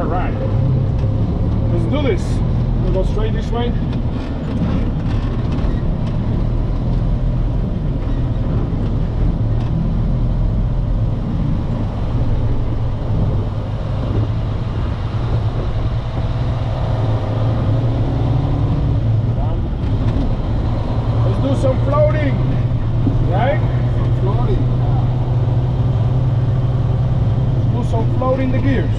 All right. Let's do this. We'll go straight this way. Let's do some floating, right? Some floating. Let's do some floating the gears.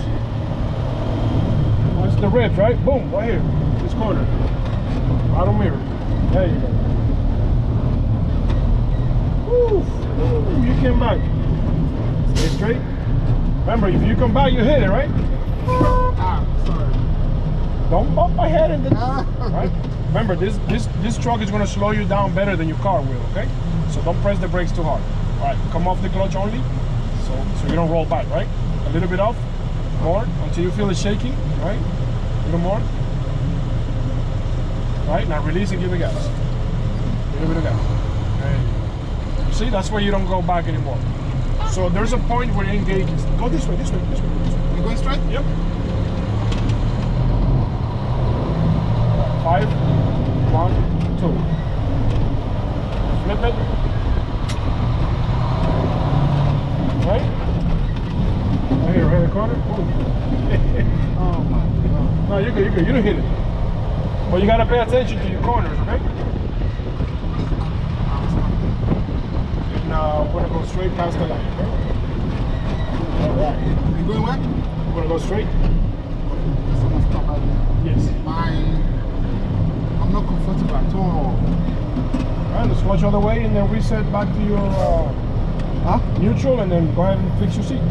That's the ribs, right? Boom, right here. This corner. Bottom mirror. There you go. Woo. You came back. Stay straight. Remember, if you come back, you hit it, right? Ah, sorry. Don't bump my head in the right? Remember, this truck is gonna slow you down better than your car will, okay? So don't press the brakes too hard. All right, come off the clutch only, so you don't roll back, right? A little bit off, more, until you feel it shaking, right? A little more. Right, now release and give it gas. A little bit of gas. There you go. See, that's why you don't go back anymore. So there's a point where it engages. Go this way, this way, this way, this way. You going straight? Yep. 5, 1, 2. Flip it. Right? Right here, right in the corner. Oh my God. No, you're good, you're good. You don't hit it. But you gotta pay attention to your corners, okay? And now we're gonna go straight past the line, okay? Alright. You going where? We're gonna go straight. Yes, I'm gonna stop right there. Yes. I'm not comfortable at all. Alright, let's watch all the way and then reset back to your neutral and then go ahead and fix your seat.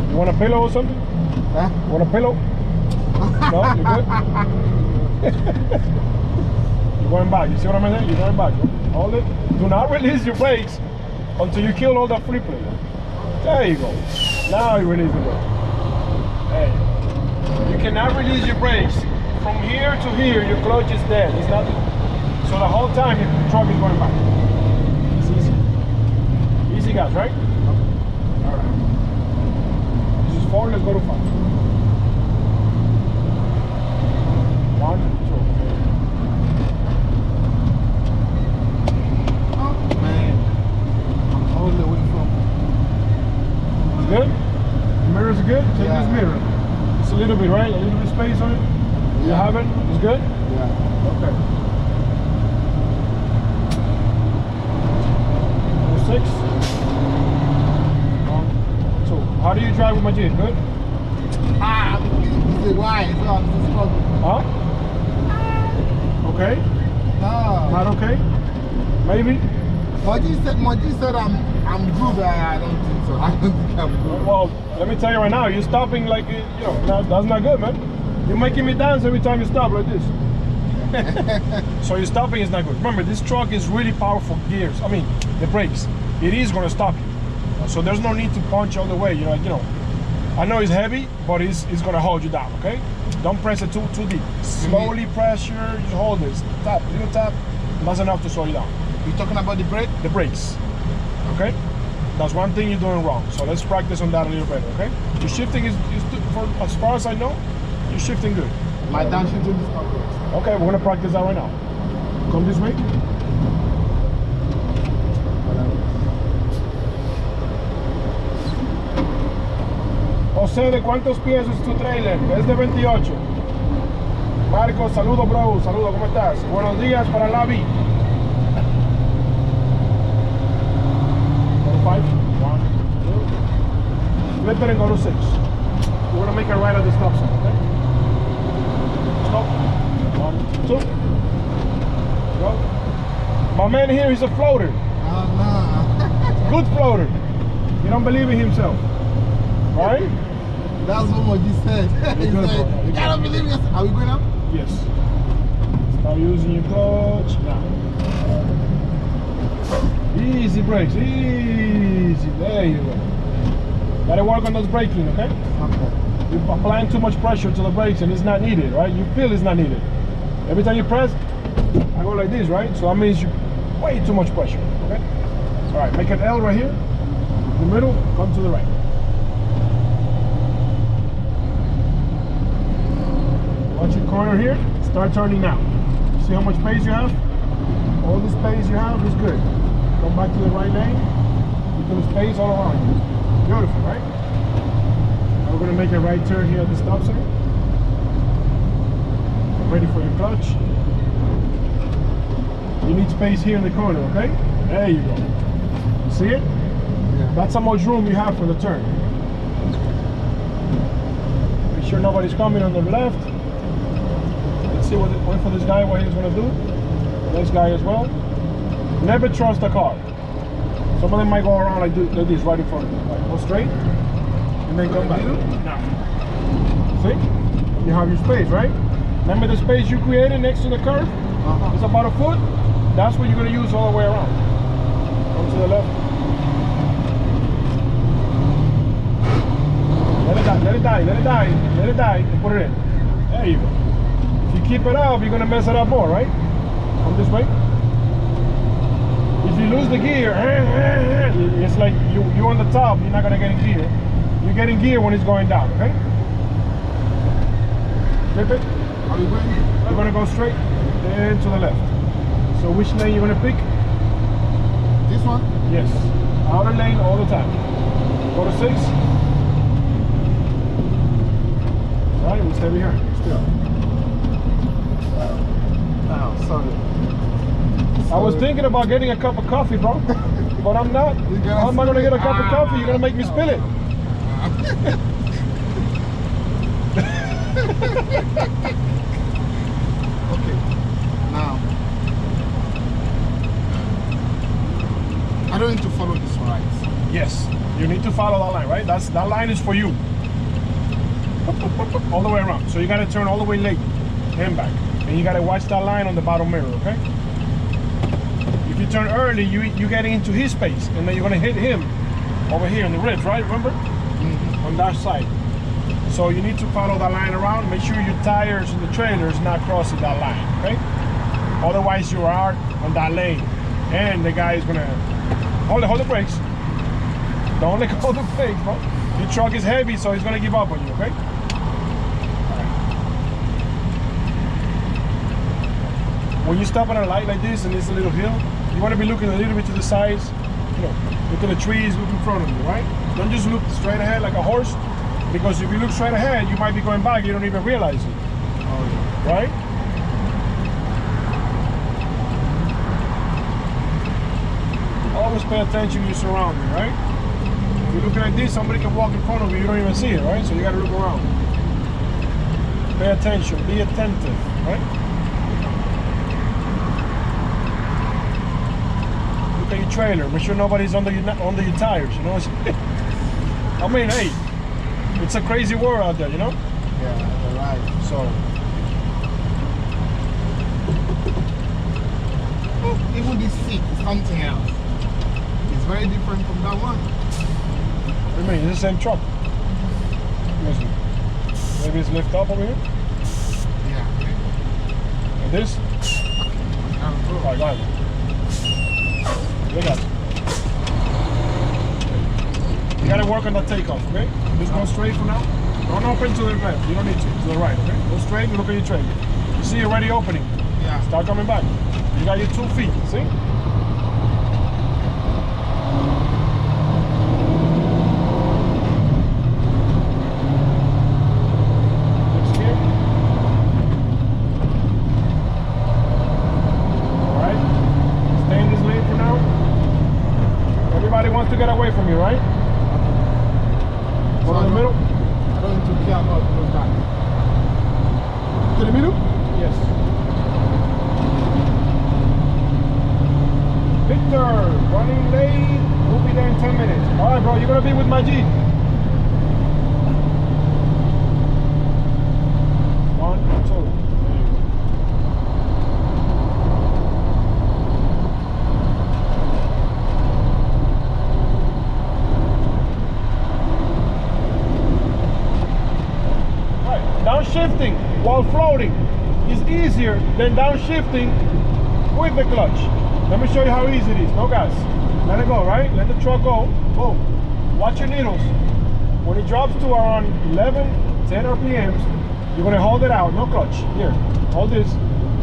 You want a pillow or something? Huh? Want a pillow? No, you good? You're going back. You see what I'm saying? You're going back. Hold it. Do not release your brakes until you kill all that free play. There you go. Now you release the brakes. There you go. You cannot release your brakes. From here to here, your clutch is dead. It's not. So the whole time your truck is going back. It's easy. Easy gas, right? All right. This is 4. Let's go to 5. 1, 2. Oh man. I'm all the way from. It's good? The mirror's good? Check this mirror. It's a little bit, right? A little bit space on it? You have it? It's good? Yeah. Okay. 6. 1, 2. How do you drive with my Jeep? Good? Ah, this is why. It's not this problem. Huh? Okay? No. Not okay? Maybe? Moji said I'm good. I don't think so. I don't think I'm good. Well, let me tell you right now, you're stopping like, you know, that's not good, man. You're making me dance every time you stop like this. So your stopping is not good. Remember, this truck is really powerful gears. I mean, the brakes. It is going to stop you. So there's no need to punch all the way. You know, I know it's heavy, but it's going to hold you down, okay? Don't press it too deep. Slowly pressure, just hold this. Tap, little tap. That's enough to slow you down. You're talking about the brake? The brakes, okay? That's one thing you're doing wrong. So let's practice on that a little better, okay? Your shifting is for, as far as I know, you're shifting good. My downshifting is not good. Okay, we're gonna practice that right now. Come this way. José, ¿de cuántos pies es tu trailer? Es de 28. Marcos, saludo bro, saludo, ¿cómo estás? Buenos días para Lavi. 5, 1, 2. Flip it and go to 6. We're gonna make a right at the stop sign, okay? Stop. 1, 2. Go. My man here is a floater. Oh, no. Good floater. He don't believe in himself. Right? That's what Moji said. He said, you gotta believe yourself. Are we going up? Yes. Start using your clutch now. Easy brakes, easy. There you go. Gotta work on those braking, okay? Okay. You're applying too much pressure to the brakes and it's not needed, right? You feel it's not needed. Every time you press, I go like this, right? So that means you way too much pressure, okay? All right, make an L right here. The middle, come to the right. Watch your corner here. Start turning now. See how much space you have? All the space you have is good. Come back to the right lane. Little space all around you. Beautiful, right? Now we're gonna make a right turn here at the stop sign. Ready for your clutch. You need space here in the corner, okay? There you go. You see it? Yeah. That's how much room you have for the turn. Make sure nobody's coming on the left. Let's see wait for this guy, what he's gonna do. This guy as well. Never trust a car. Some of them might go around like this right in front of you. Like, go straight and then come back. Now, see? You have your space, right? Remember the space you created next to the curve? It's about a foot. That's what you're going to use all the way around. Come to the left. Let it die, let it die, let it die, let it die, and put it in. There you go. If you keep it up, you're going to mess it up more, right? Come this way. If you lose the gear, it's like you're on the top, you're not going to get in gear. You get in gear when it's going down, okay? Flip it. Are we going? You're going to go straight and to the left. So which lane you're going to pick? This one? Yes. Outer lane all the time. Go to 6. Right, we stay behind. Still. Oh, sorry. I was thinking about getting a cup of coffee, bro. But I'm not. How am I going to get a cup of coffee? You're going to make me spill it. Okay. Now, I don't need to follow this right. Yes. You need to follow that line, right? That line is for you. All the way around. So you got to turn all the way late and back. And you got to watch that line on the bottom mirror, okay? If you turn early, you get into his space, and then you're gonna hit him over here in the ribs, right? Remember? On that side. So you need to follow that line around. Make sure your tires in the trailer is not crossing that line, okay? Otherwise, you are on that lane, and the guy is gonna hold the brakes. Don't let go of the brakes, bro. Your truck is heavy, so he's gonna give up on you, okay? When you stop at a light like this and it's a little hill, you want to be looking a little bit to the sides, you know, look at the trees, look in front of you, right? Don't just look straight ahead like a horse, because if you look straight ahead, you might be going back, you don't even realize it, right? Always pay attention to your surroundings, right? If you're looking like this, somebody can walk in front of you, you don't even see it, right? So you got to look around. Pay attention, be attentive, right? Look at your trailer, make sure nobody's under your tires, you know? I mean, hey, it's a crazy world out there, you know? Yeah, you're right. So, even this seat is something else. It's very different from that one. what do you mean? It's the same truck. Maybe it's lift up over here? Yeah. Like this? Alright, got it. Look at it. You gotta work on that takeoff, okay? Just go straight for now. Don't open to the left. You don't need to. To the right, okay? Go straight and look at your trailer. You see you're already opening. Yeah. Start coming back. You got your 2 feet, see? Next gear. Alright. Stay in this lane for now. Everybody wants to get away from you, right? Go in the middle. I don't need to care about those guys. To the middle? Yes. Victor, running late. We'll be there in 10 minutes. All right, bro, you're going to be with my G. 1, 2. Downshifting while floating is easier than downshifting with the clutch. Let me show you how easy it is. No gas. Let it go, right? Let the truck go. Boom. Watch your needles. When it drops to around 11, 10 RPMs, you're gonna hold it out, no clutch. Here, hold this.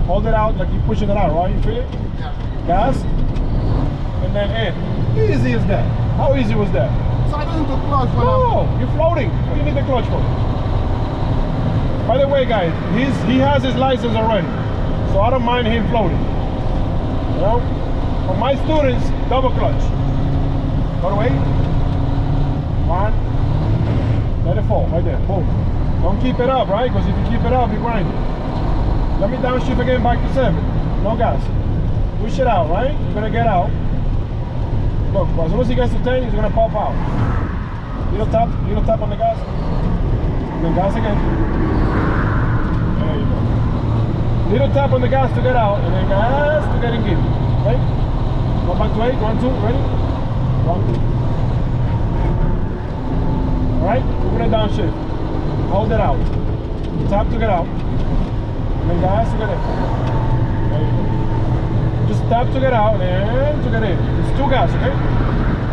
Hold it out like you're pushing it out, right? You feel it? Yeah. Gas, and then in. Easy as that. How easy was that? So I don't need the clutch when Oh, you're floating. What do you need the clutch for? By the way, guys, he has his license already, so I don't mind him floating. You know, for my students, double clutch. Go away. One. Let it fall right there. Boom. Don't keep it up, right? Because if you keep it up, you grind it. Let me downshift again back to 7. No gas. Push it out, right? You're gonna get out. Look, as soon as he gets to 10, he's gonna pop out. Little tap on the gas. And then gas again. There you go. Little tap on the gas to get out, and then gas to get in gear. Right? Go back to 8. 1, 2. Ready? 1, 2. Alright? We're gonna downshift. Hold it out. Tap to get out. And then gas to get in. There you go. Just tap to get out and to get in. It's 2 gas, okay?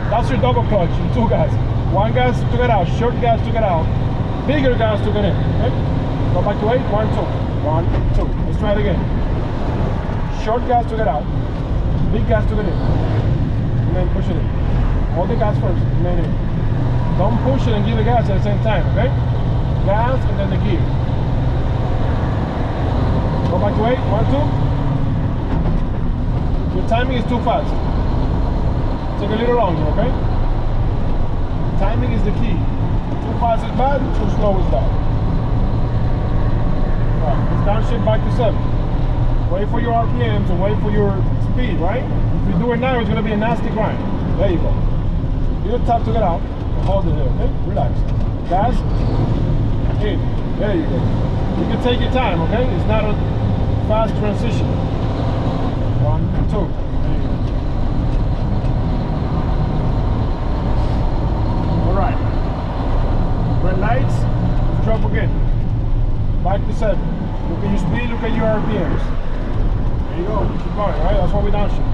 That's your double clutch, 2 gas. 1 gas to get out, short gas to get out, bigger gas to get in, okay? Go back to 8, 1, 2. 1, 2. Let's try it again. Short gas to get out, big gas to get in. And then push it in. Hold the gas first, and then in. Don't push it and give the gas at the same time, okay? Gas and then the gear. Go back to 8, 1, 2. Your timing is too fast. Take a little longer, okay? Timing is the key. Too fast is bad, too slow is bad. Right, let's downshift back to 7. Wait for your RPMs and wait for your speed, right? If you do it now, it's gonna be a nasty grind. There you go. Little tap to get out. Hold it there, okay? Relax. Gas. In. There you go. You can take your time, okay? It's not a fast transition. 1, 2. Alright. Red lights, drop again. Back to 7. Look at your speed, look at your RPMs. There you go. Keep going, right? That's what we downshift.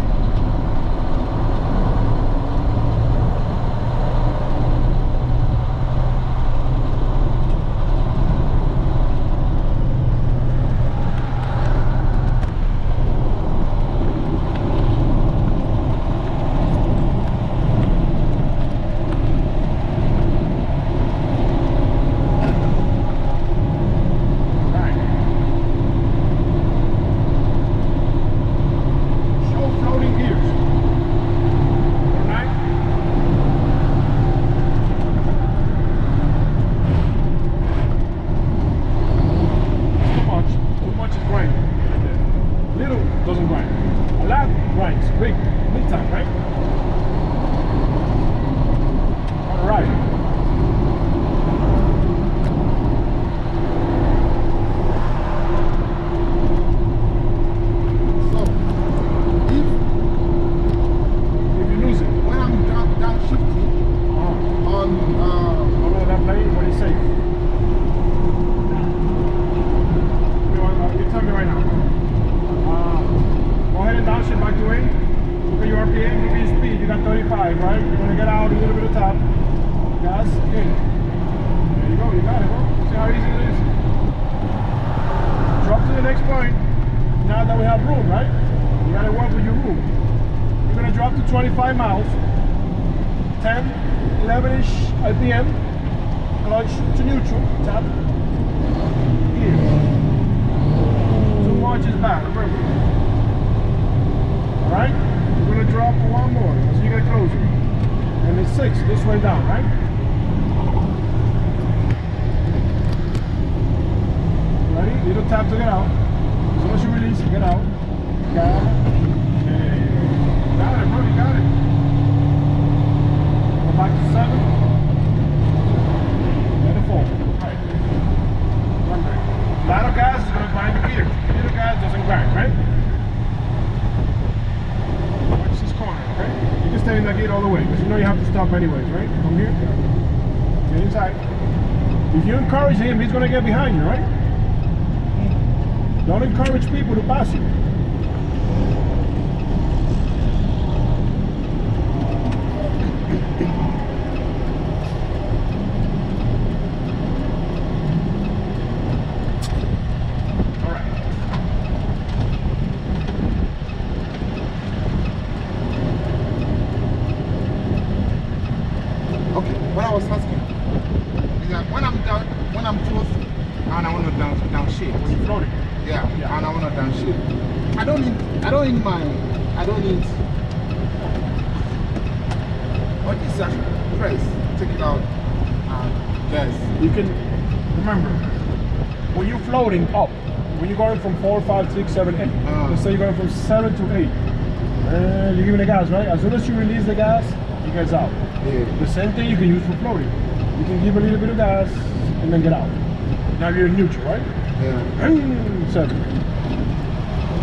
Anyways, right? Come here. Get inside. If you encourage him, he's gonna get behind you, right? Don't encourage people to pass you. Okay, what I was asking is that when I'm down, when I'm close and I want to downshift. When you're floating. Yeah, Yeah. and I want to downshift. I don't need what is that? Press, take it out, and yes. You can, remember, when you're floating up, when you're going from 4, 5, 6, 7, 8, let's say you're going from 7 to 8, and you're giving the gas, right? As soon as you release the gas, it gets out. Yeah. The same thing you can use for floating. You can give a little bit of gas and then get out. Now you're in neutral, right? Yeah. 7.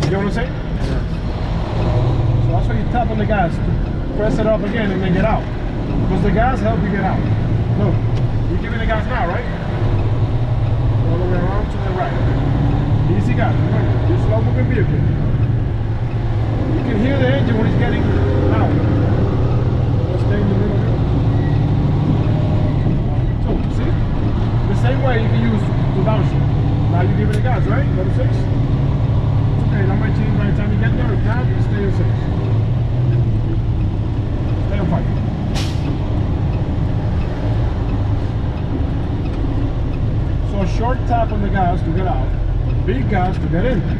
You know what I'm saying? Yeah. So that's why you tap on the gas to press it up again and then get out. Because the gas helps you get out. Look, you're giving the gas now, right? All the way around to the right. Easy gas. Remember, this slow moving vehicle. You can hear the engine when it's getting out. Let's stay in the middle here. So, see? The same way you can use to downshift. Now you're giving the gas, right? Go to 6. It's okay, that might change by the time you get there. If not, you stay on 6. Stay on 5. So a short tap on the gas to get out, big gas to get in. I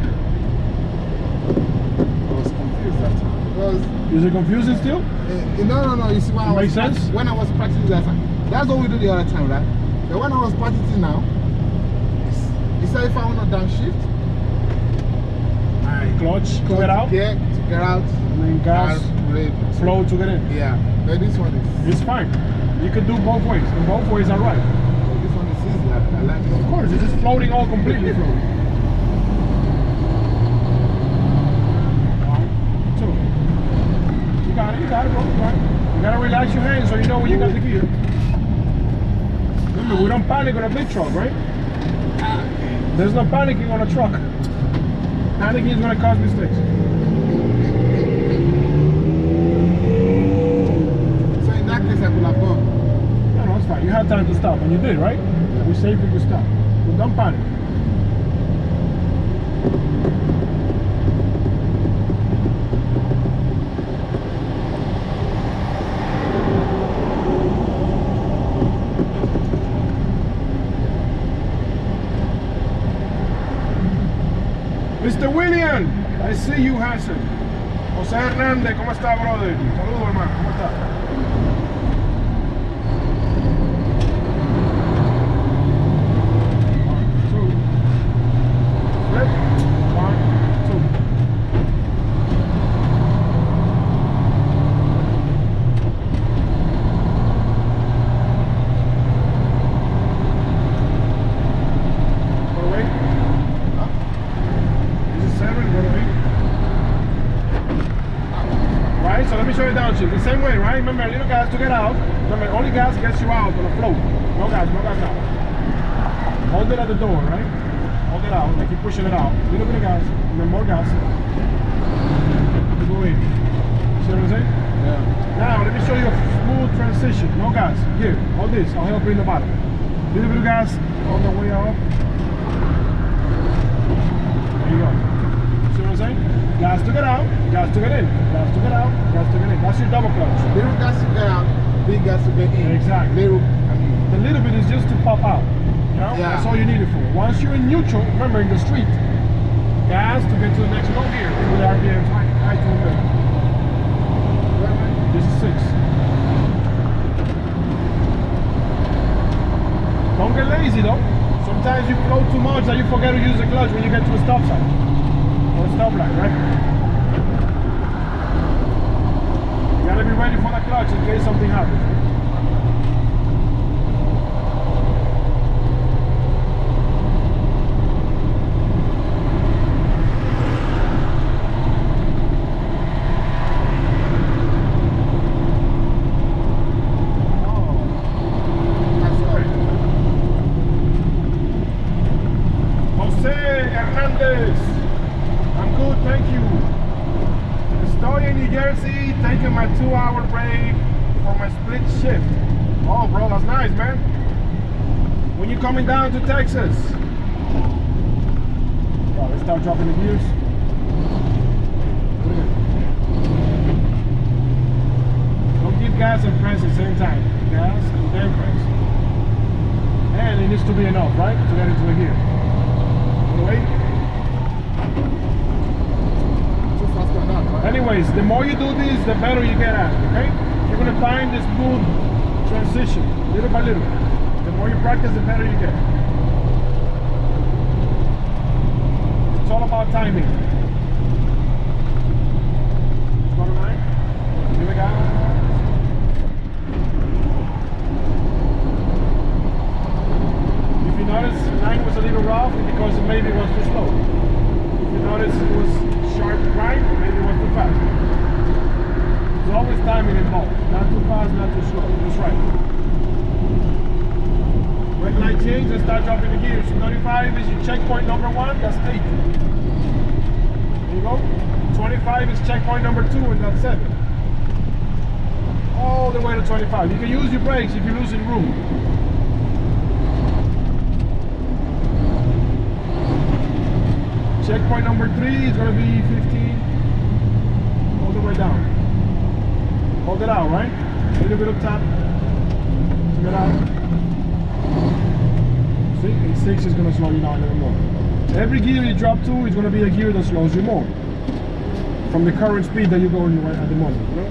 was confused that time because. Is it confusing still? No. You see, Makes sense? When I was practicing that time, that's what we do the other time, right? But when I was practicing now, you say if I want to downshift, Clutch to get out, yeah, to get out, and then gas, flow to get in. Yeah, but this one is. It's fine. You can do both ways, and both ways are right. This one is easy. I like it. Of course, it's just floating all completely floating. 1, 2. You got it, bro. Right. You gotta relax your hands so you know when you got the gear. Remember, we don't panic on a big truck, right? There's no panicking on a truck. Panicking is gonna cause mistakes. So in that case, I could have gone. No, it's fine. You had time to stop, and you did, right? We safely could stop. But don't panic. Mr. William, I see you, Hansen. José Hernández, ¿cómo está, brother? Saludos, hermano, ¿cómo está? Flip, 1, 2. Go away. This is 7, go away. Right, so let me show you downshift. The same way, right? Remember, a little gas to get out. Remember, only gas gets you out on a float. No gas now. Hold it at the door, right? Hold it out, like you're pushing it out. A little bit of gas, and then more gas. To go in. See what I'm saying? Yeah. Now, let me show you a smooth transition. No gas. Here, hold this. I'll help you in the bottom. A little bit of gas on the way up. There you go. See what I'm saying? Gas to get out, gas to get in. Gas to get out, gas to get in. That's your double clutch. Little gas to get out, big gas to get in. Exactly. The little bit is just to pop out. You know? Yeah. That's all you need it for. Once you're in neutral, remember in the street, gas to get to the next low gear with the RPMs high to the middle. This is 6. Don't get lazy though. Sometimes you float too much that you forget to use the clutch when you get to a stop sign or a stoplight, right? You gotta be ready for the clutch in case something happens. I'm good, thank you. Estoy in New Jersey, taking my 2-hour break for my split shift. Oh, bro, that's nice, man. When you coming down to Texas? Well, let's start dropping the gears. Don't give gas and press at the same time. Gas and then press. And it needs to be enough, right? To get into the gear. Wait. Too fast on that, right? Anyways, the more you do this, the better you get at it, okay? You're gonna find the smooth transition, little by little. The more you practice, the better you get. It's all about timing. Let's go to 9. Here we go. If you notice, 9 was a little rough because maybe it was too slow. If you notice it was sharp right, maybe it was too fast. There's always timing involved. Not too fast, not too slow. Just right. Red light change, let's start dropping the gears. 35 is your checkpoint number 1, that's 8. There you go. 25 is checkpoint number 2, and that's 7. All the way to 25. You can use your brakes if you're losing room. Checkpoint number 3 is going to be 15. All the way down. Hold it out, right? A little bit of tap. Take it out. See? And 6 is going to slow you down a little more. Every gear you drop to is going to be a gear that slows you more. From the current speed that you're going at the moment, you know?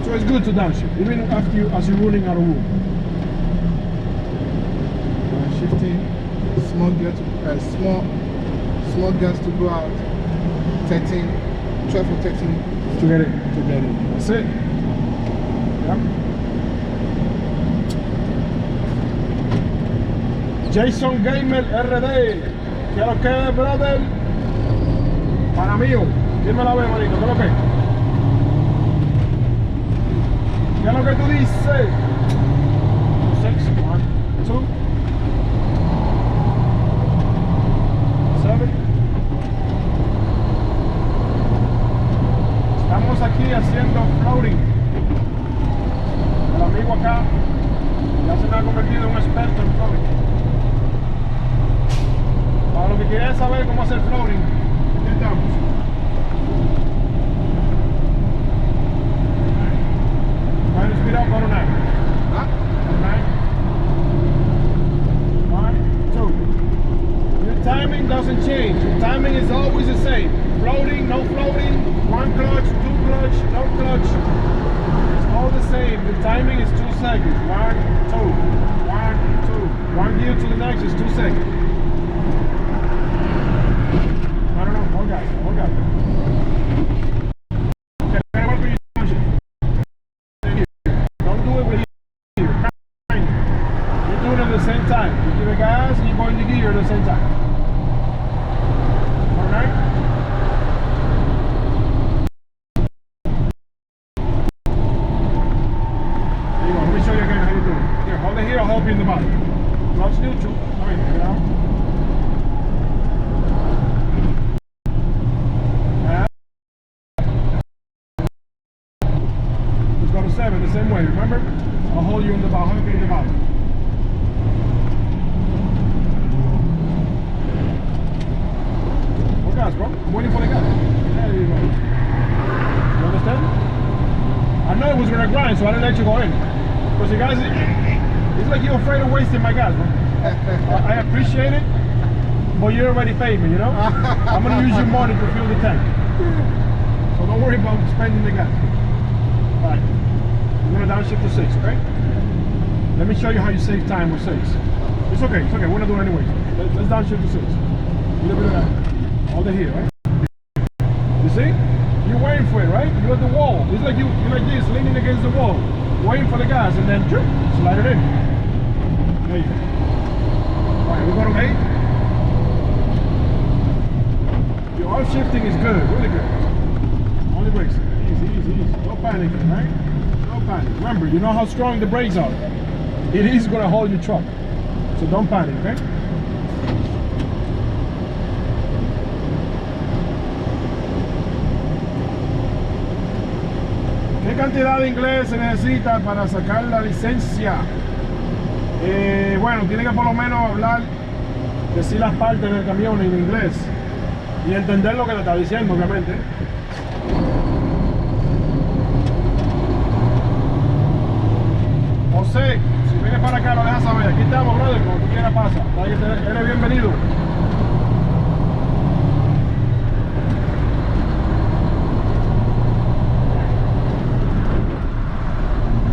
So it's good to downshift, even after as you're running out of room. Shifting, small gear to small gas to go out. 13, 12 or 13. To get it. That's it. Yep. Jason Gamer RD. ¿Qué lo que, brother? Para mío. Dime la vez, manito. ¿Qué lo que? ¿Qué es lo que tú dices? 6, 1, 2, 7. Estamos aquí haciendo floating. El amigo acá ya se me ha convertido en un experto en floating. Para lo que quieran saber cómo hacer floating, aquí estamos. Trying to speed up, go to 9. Huh? 9. 1, 2. Your timing doesn't change. Your timing is always the same. Floating, no floating, 1 clutch, 2 clutch, no clutch. It's all the same. The timing is 2 seconds. 1, 2, 1, 2. 1 gear to the next is 2 seconds. I don't know. Hold guys. Okay, very well for you. Don't do it with gear. You're doing it at the same time. You give it gas and you're going to gear at the same time. Alright? There you go. Let me show you again how you do it. Here, hold it here, I'll help you in the bottom. Clutch neutral. Alright, get it out. Let's go to 7 the same way, remember? I'll hold you in the bottom, I'll help you in the bottom. Gas, bro. I'm waiting for the gas. There you go. You understand? I know it was gonna grind, so I didn't let you go in. Because you guys, it's like you're afraid of wasting my gas, bro. I appreciate it, but you already paid me, you know? I'm gonna use your money to fill the tank. So don't worry about spending the gas. Alright. We're gonna downshift to 6, okay? Let me show you how you save time with 6. It's okay, we're gonna do it anyway. Let's downshift to 6. A little bit of that. Hold it here, right? You see? You're waiting for it, right? You're at the wall. It's like you're like this, leaning against the wall, waiting for the gas, and then slide it in. There you go. Alright, we're going to 8. Your off shifting is good, really good. Only brakes. Easy. No panicking, right? No panic. Remember, you know how strong the brakes are. It is going to hold your truck. So don't panic, okay? ¿Qué cantidad de inglés se necesita para sacar la licencia? Bueno, tiene que por lo menos hablar, decir las partes del camión en inglés y entender lo que te está diciendo, obviamente. José, si vienes para acá, lo dejas saber. Aquí estamos, brother. Cuando tú quieras pasa. Eres bienvenido.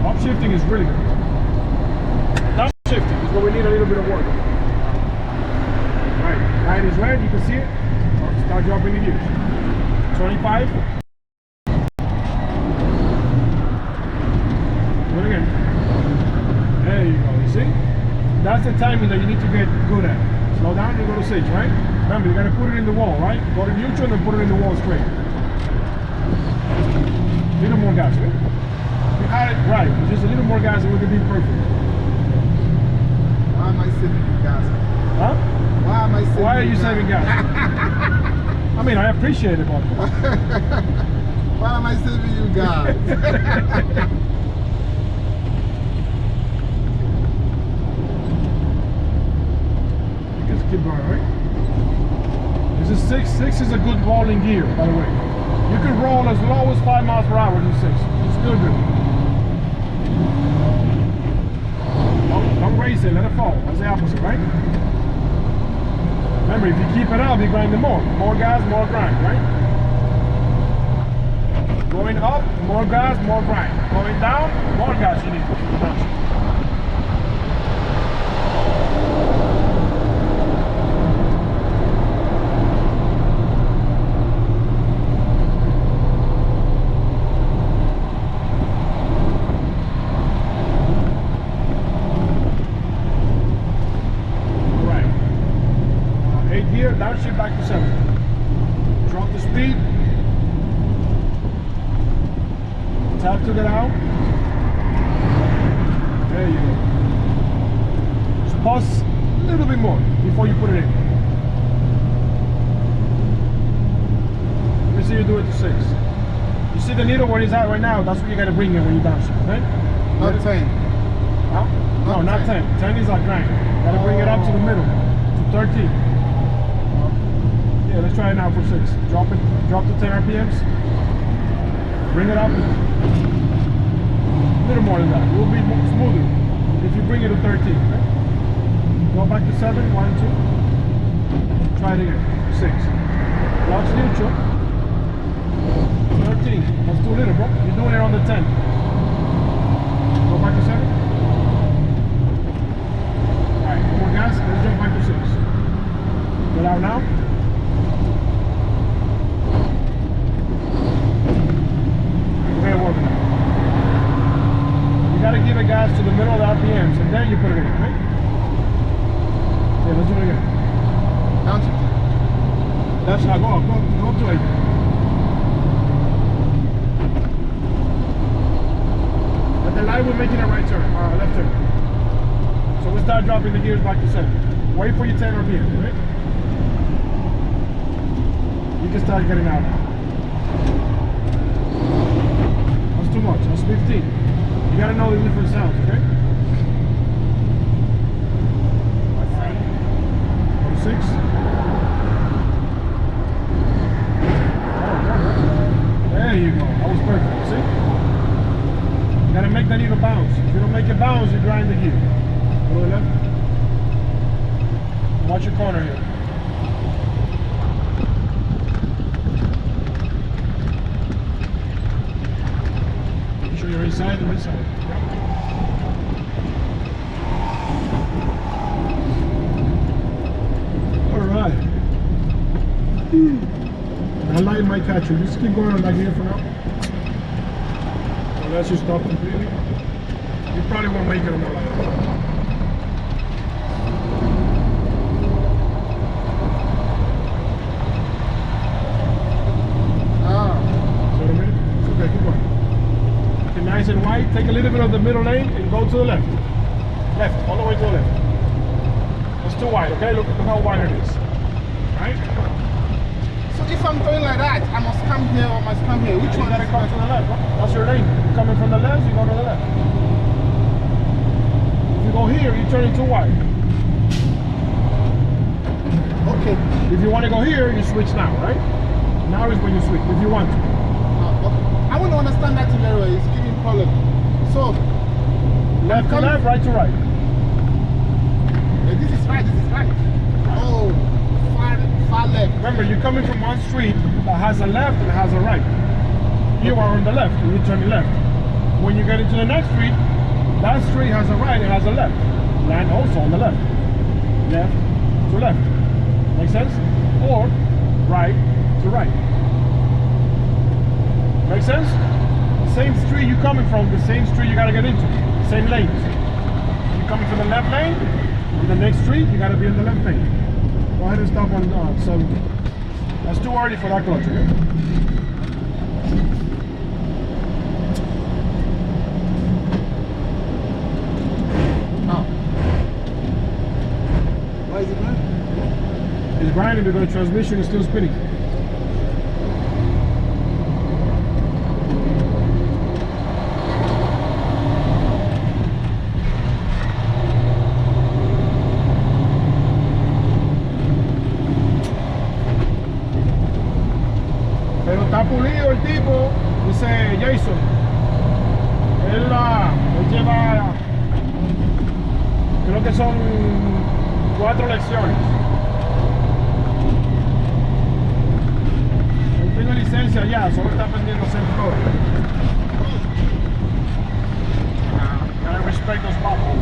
Upshifting is really good. Downshifting is where we need a little bit of work. Right, line is red, you can see it. Start dropping the gears. 25. Do it again. There you go, you see? That's the timing that you need to get good at. Slow down, you go to 6, right? Remember, you gotta put it in the wall, right? Go to neutral and put it in the wall straight. A little more gas, right? You had it right, just a little more gas and we could be perfect. Why am I saving you gas? Huh? Why are you saving gas? I mean, I appreciate it, but why am I saving you gas? Just keep going, right? This is 6. 6 is a good rolling gear, by the way. You can roll as low as 5 miles per hour in 6. It's still good. Don't raise it, let it fall. That's the opposite, right? Remember, if you keep it up, you grind it more. More gas, more grind, right? Going up, more gas, more grind. Going down, more gas you need. Downshift back to 7. Drop the speed. Tap to get out. There you go. Just pause a little bit more before you put it in. Let me see you do it to 6. You see the needle where it's at right now? That's what you got to bring in when you downshift, right? Not 10. Huh? No, not 10. 10 is like grind. Got to bring it up to the middle, to 13. Yeah, let's try it now for 6. Drop it, drop to 10 RPMs. Bring it up. A little more than that. It will be smoother if you bring it to 13. Okay? Go back to 7, 1, 2. Try it again. 6. Launch neutral. 13. That's too little, bro. You're doing it on the 10. Go back to 7. Alright, more gas. Let's jump back to 6. Get out now. You gotta give it gas to the middle of the RPMs and then you put it in, right? Yeah, let's do it again. Downshift. That's not go up to 8. But the light we're making a right turn, left turn. So we start dropping the gears back to 7. Wait for your 10 RPM, right? You can start getting out now. Too much. That's 15. You gotta know the different sounds, okay? 6. There you go. That was perfect. See? You gotta make that needle bounce. If you don't make it bounce, you grind the gear. Go to the left. Watch your corner here. You're inside and this side. Alright. That light might catch you. Just keep going on that gear for now. Unless you stop completely. You probably won't make it on the light. Nice and wide, take a little bit of the middle lane and go to the left. Left, all the way to the left. It's too wide, okay? Look how wide it is. Right? So if I'm going like that, I must come here or must come here. Which one? You gotta come to the left. Huh? That's your lane. You're coming from the left, you go to the left. If you go here, you turn it too wide. Okay. If you want to go here, you switch now, right? Now is when you switch, if you want to. Okay. I want to understand that in very way. It's giving problem. So Left to left, right to right. Yeah, this is right, this is right. Oh, far left. Remember, you're coming from one street that has a left and has a right. You are on the left and you turn left. When you get into the next street, that street has a right and has a left. Land also on the left. Left to left. Make sense? Or right to right. Make sense? Same street you're coming from, the same street you gotta get into. Same lanes. You're coming from the left lane, on the next street, you gotta be in the left lane. Go ahead and stop on 70. That's too early for that clutch, okay? Oh. Why is it grinding? It's grinding because the transmission is still spinning. Está pulido el tipo, dice Jason. Él lleva, creo que son 4 lecciones. Él tiene licencia ya, solo está aprendiendo a hacer flor. Gotta respect those papas,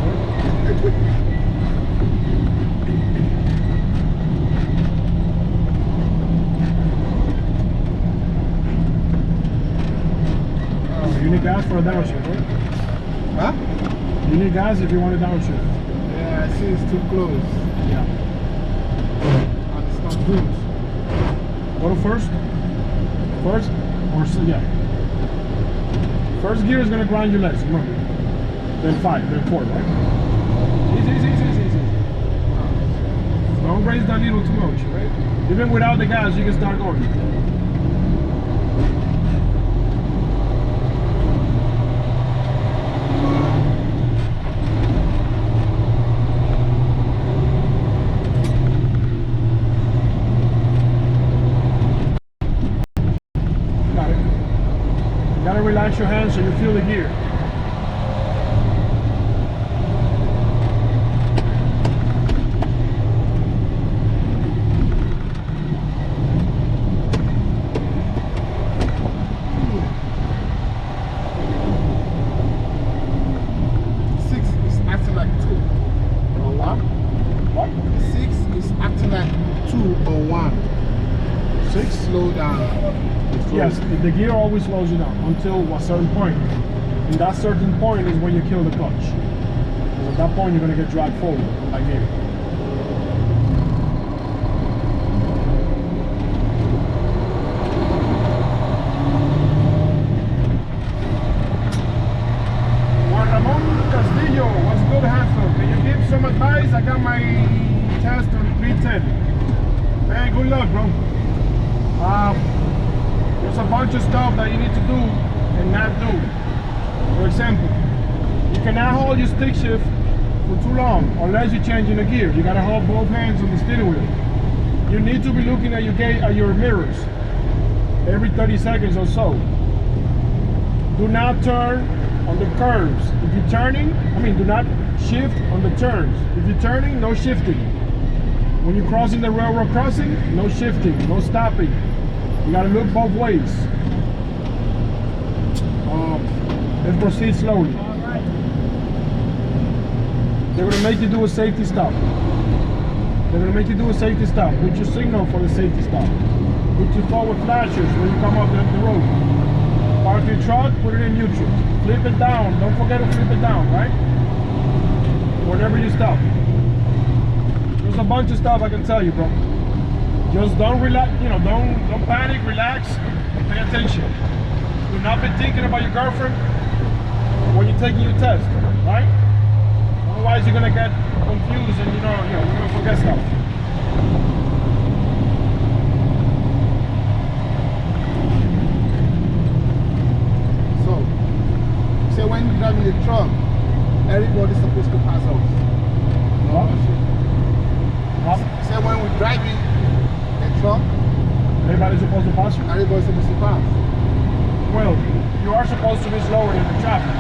You need gas for a downshift, right? Huh? You need gas if you want a downshift. Yeah, I see it's too close. Yeah. And it's not good. Go to first? First? Or yeah. First gear is going to grind your legs, remember. Then 5, then 4, right? Easy. Don't raise that needle too much, right? Even without the gas, you can start going. Relax your hands so you feel the gear. Six is acting like 2 or 1. What? 6 is acting like 2 or 1. 6? Slow down. Yes, the gear always slows you down until a certain point. And that certain point is when you kill the clutch. Because at that point you're going to get dragged forward, like here. Juan Ramon Castillo, what's good, Hansel? Can you give some advice? I got my test on 310. Man, good luck, bro. There's a bunch of stuff that you need to do and not do. For example, you cannot hold your stick shift for too long unless you're changing the gear. You gotta hold both hands on the steering wheel. You need to be looking at your mirrors every 30 seconds or so. Do not turn on the curves. If you're turning, do not shift on the turns. If you're turning, no shifting. When you're crossing the railroad crossing, no shifting, no stopping. You gotta look both ways. Let's proceed slowly. They're gonna make you do a safety stop. They're gonna make you do a safety stop. Put your signal for the safety stop. Put your forward flashers when you come up the road. Park your truck, put it in neutral. Flip it down. Don't forget to flip it down, right? Whenever you stop. There's a bunch of stuff I can tell you, bro. Just don't relax, don't panic, relax, and pay attention. Do not be thinking about your girlfriend when you're taking your test, right? Otherwise you're gonna get confused and you're gonna forget stuff. So, say when you're driving the truck, everybody's supposed to pass out. Say when we're driving truck, everybody's supposed to pass you? Everybody's supposed to pass. Well, you are supposed to be slower than the traffic.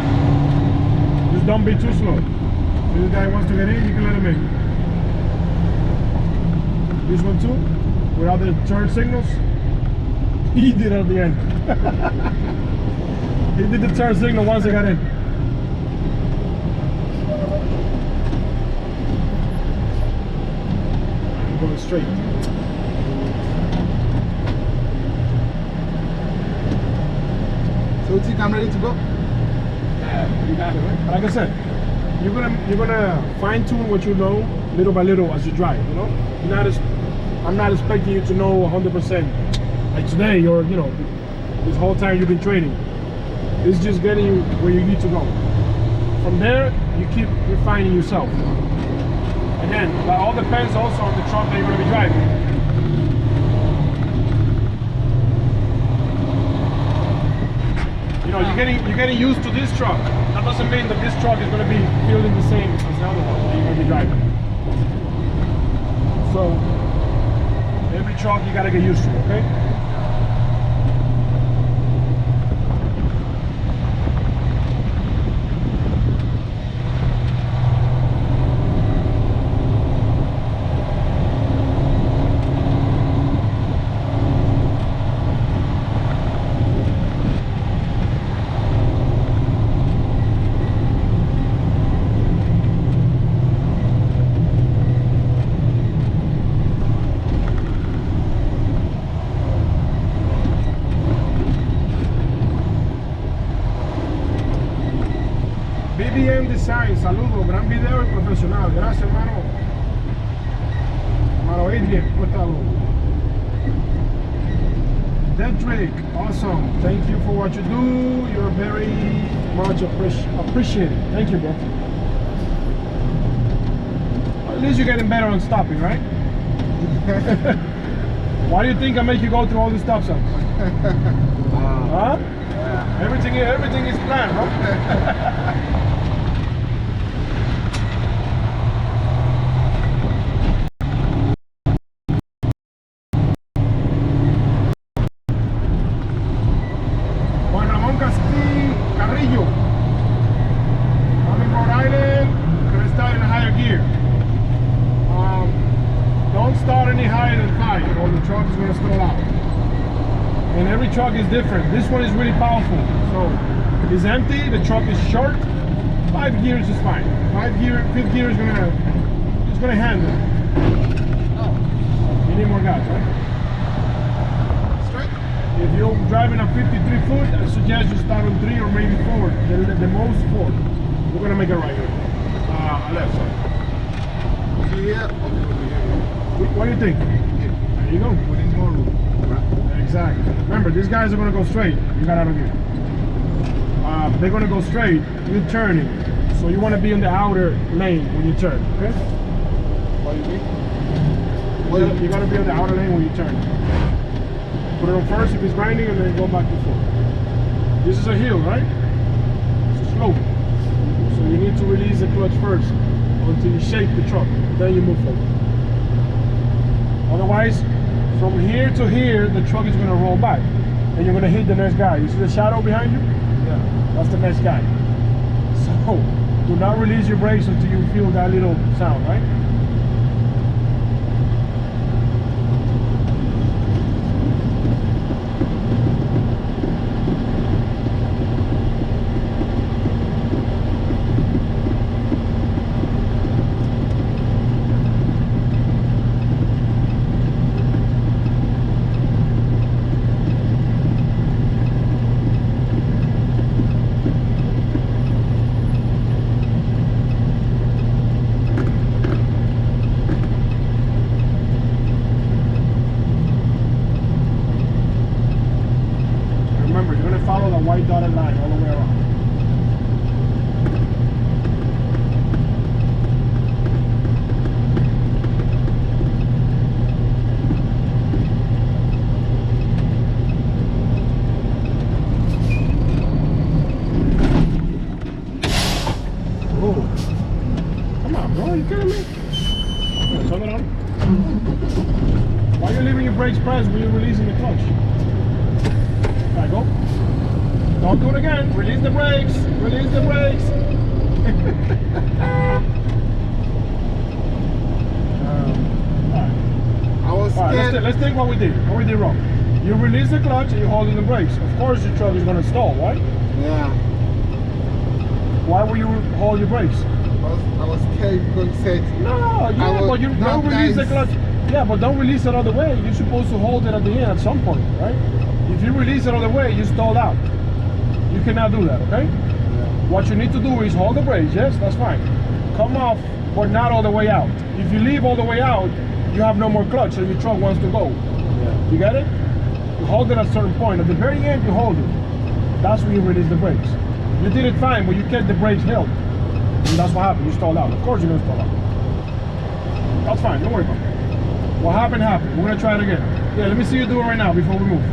Just don't be too slow. If this guy wants to get in, you can let him in. This one too, without the turn signals. He did at the end. He did the turn signal once I got in. I'm going straight. So you think I'm ready to go? Yeah, you got it, right? Like I said, you're gonna fine tune what you know little by little as you drive. You know, I'm not expecting you to know 100%. Like today, or you know, this whole time you've been training. It's just getting you where you need to go. From there, you keep refining yourself. Again, that all depends also on the truck that you're gonna be driving. You know, you're getting used to this truck. That doesn't mean that this truck is going to be feeling the same as the other one that you're going to be driving. So every truck you got to get used to, okay? Design, saludos, gran video y profesional. Gracias, hermano. Hermano Adrian, ¿cómo estás? Dedrick, awesome. Thank you for what you do. You're very much appreciated. Thank you, bro. At least you're getting better on stopping, right? Why do you think I make you go through all these stop signs? Huh? Yeah. Everything is planned, bro. Truck is different. This one is really powerful. So it's empty, the truck is short. 5 gears is fine. 5th gear is gonna handle. Oh. You need more gas, right? Straight. If you're driving a 53 foot, I suggest you start on 3 or maybe 4. The most 4. We're gonna make it right here. Left side. Yeah. What do you think? There you go. We need more room. Exactly. Remember, these guys are going to go straight. You got out of here. They're going to go straight. You're turning. So you want to be in the outer lane when you turn. Okay? What do you mean? You got to be in the outer lane when you turn. Put it on first if it's grinding and then go back to 4. This is a hill, right? It's a slope. So you need to release the clutch first until you shake the truck. Then you move forward. Otherwise, from here to here, the truck is going to roll back. And you're going to hit the next guy. You see the shadow behind you? Yeah. That's the next guy. So, do not release your brakes until you feel that little sound, right? White dotted line all the way around. Oh, come on, bro, you kidding me? Turn it on. Why are you leaving your brakes pressed when you're releasing the clutch? All right, go. Don't do it again. Release the brakes. Release the brakes. I was All scared. right, let's think what we did. What we did wrong. You release the clutch and you're holding the brakes. Of course your truck is going to stall, right? Yeah. Why will you hold your brakes? I was scared because you said. No, yeah, but you don't release the clutch. Yeah, but don't release it all the way. You're supposed to hold it at the end at some point, right? If you release it all the way, you stall out. You cannot do that, okay? Yeah. What you need to do is hold the brakes, yes, that's fine. Come off, but not all the way out. If you leave all the way out, you have no more clutch, so your truck wants to go. Yeah. You get it? You hold it at a certain point. At the very end, you hold it. That's when you release the brakes. You did it fine, but you kept the brakes held. And that's what happened. You stalled out. Of course you're going to stall out. That's fine. Don't worry about it. What happened, happened. We're going to try it again. Yeah, let me see you do it right now before we move.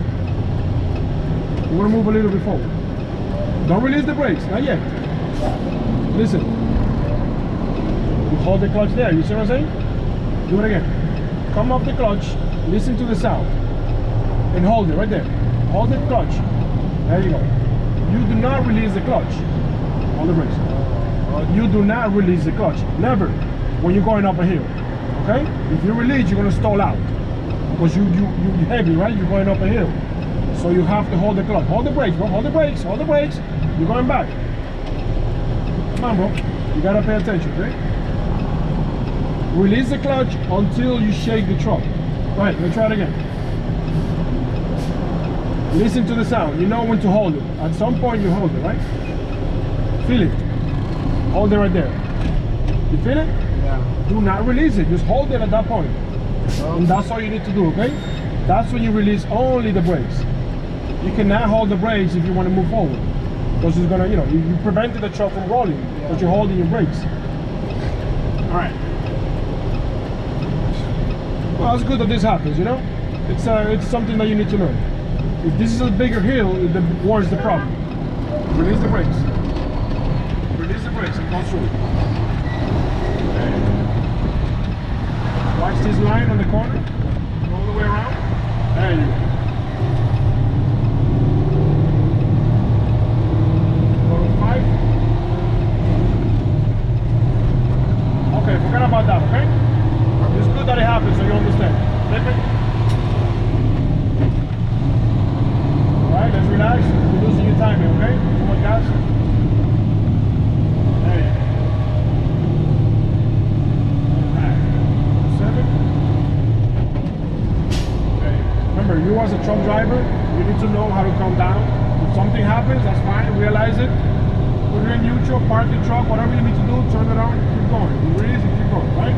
We're going to move a little bit forward. Don't release the brakes. Not yet. Listen. You hold the clutch there. You see what I'm saying? Do it again. Come off the clutch. Listen to the sound. And hold it right there. Hold the clutch. There you go. You do not release the clutch. Hold the brakes. You do not release the clutch. Never. When you're going up a hill. Okay? If you release, you're going to stall out. Because you're heavy, right? You're going up a hill. So you have to hold the clutch. Hold the brakes, bro. Hold the brakes. Hold the brakes. You're going back. Come on, bro. You got to pay attention, okay? Release the clutch until you shake the truck. Go ahead. Let's try it again. Listen to the sound. You know when to hold it. At some point, you hold it, right? Feel it. Hold it right there. You feel it? Yeah. Do not release it. Just hold it at that point. And that's all you need to do, okay? That's when you release only the brakes. You cannot hold the brakes if you want to move forward. Because it's going to, you prevented the truck from rolling. But you're holding your brakes. All right. Well, it's good that this happens, It's something that you need to learn. If this is a bigger hill, the worse the problem. Release the brakes. Release the brakes and go through. Watch this line on the corner. All the way around. There you go. Go to 5. Okay, forget about that, okay? It's good that it happens so you understand. Flip it. Alright, let's relax. You're losing your timing, okay? Too much gas. There you go. Alright. 7. Okay. Remember, you as a truck driver, you need to know how to calm down. If something happens, that's fine. Realize it. Put it in neutral, park the truck, whatever you need to do, turn it on, keep going. You release it, keep going, right?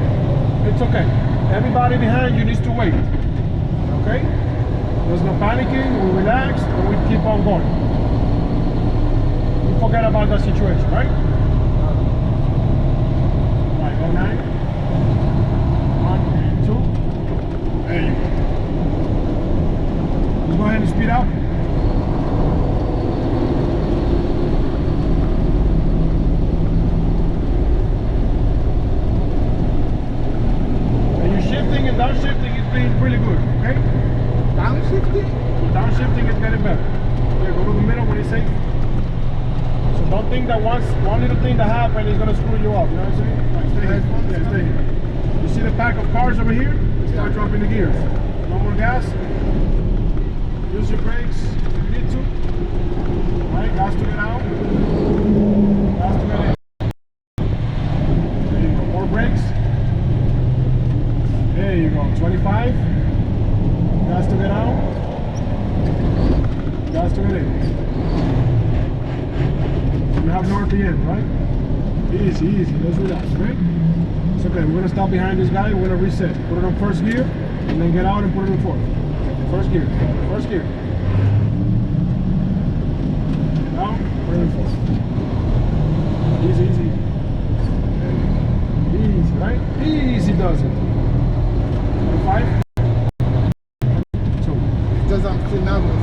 It's okay. Everybody behind you needs to wait. Okay? There's no panicking, we relax, and we keep on going. We forget about that situation, right? Right, go 9. 1, 2. There you go. Let's go ahead and speed up. And your shifting and downshifting is being really good, okay? Downshifting? Downshifting is getting better. Okay, go to the middle when it's safe. So don't think that one little thing that happened is going to screw you up. You know what I'm saying? Right, stay here. Yeah, stay here. You see the pack of cars over here? Start dropping the gears. No more gas. Use your brakes if you need to. Alright, gas to get out. Gas to get in. There you go. More brakes. There you go. 25. Gas to get out. Gas to get in. You have no RPM, right? Easy, easy. Let's relax, okay? It's okay. We're going to stop behind this guy. We're going to reset. Put it on first gear, and then get out and put it in fourth. First gear. First gear. Now, put it in fourth. Easy, easy. Easy, right? Easy does it. 5. Because I'm still nervous.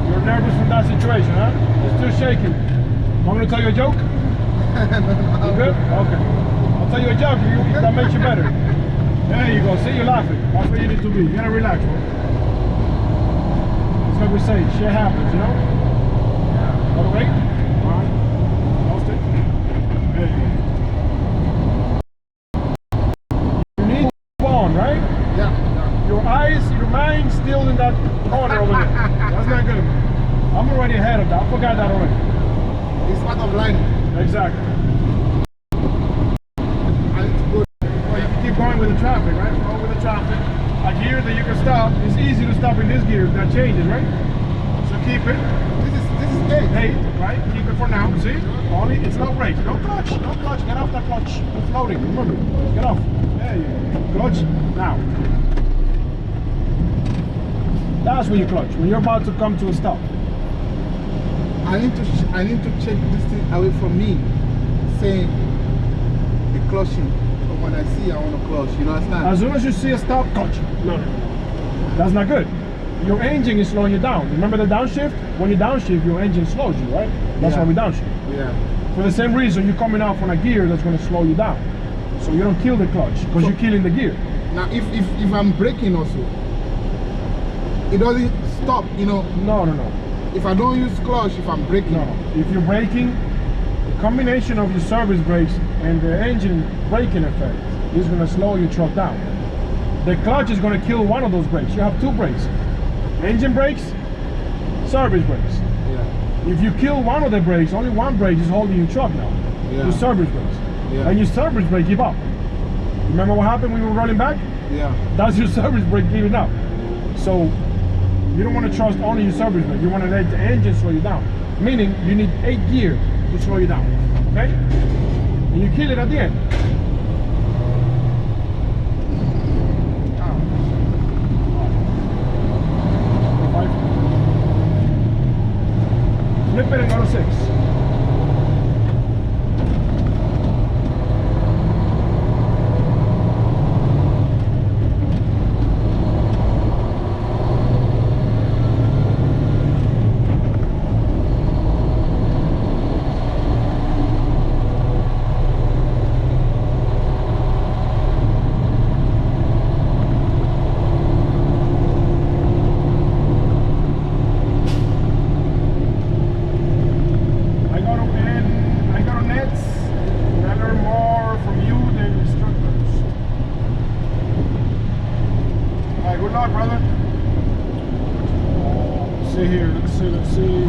You're nervous from that situation, huh? You're still shaking. Want me to tell you a joke? No. You good? Okay. I'll tell you a joke. That makes you better. There you go. See, you're laughing. That's where you need to be. You gotta relax, bro. It's like we say, shit happens, you know? Yeah. All right. Lost it. with the traffic, right? Flow with the traffic. A gear that you can stop. It's easy to stop in this gear. That changes, right? So keep it. This is 8. 8, right? Keep it for now. See? Only it's no brakes. No clutch. No clutch. Get off that clutch. It's floating. Remember. Get off. There you go. Clutch. Now. That's when you clutch. When you're about to come to a stop. I need to check this thing away from me, saying the clutching. But when I see I want to clutch, you know, understand? As soon as you see a stop, clutch. No. That's not good. Your engine is slowing you down. Remember the downshift? When you downshift, your engine slows you, right? That's why we downshift. Yeah. For the same reason, you're coming out from a gear that's going to slow you down. So you don't kill the clutch, because you're killing the gear. Now, if I'm braking also, it doesn't stop, you know? No. If I don't use clutch, if I'm braking. No. If you're braking, the combination of your service brakes and the engine braking effect is going to slow your truck down. The clutch is going to kill one of those brakes. You have 2 brakes. Engine brakes, service brakes. Yeah. If you kill one of the brakes, only one brake is holding your truck now. Yeah. Your service brakes. Yeah. And your service brake give up. Remember what happened when we were rolling back? Yeah. That's your service brake giving up. So you don't want to trust only your service brake. You want to let the engine slow you down. Meaning you need 8 gear to slow you down. Okay? And you kill it at the end. Flip it and go to 6. Let's see.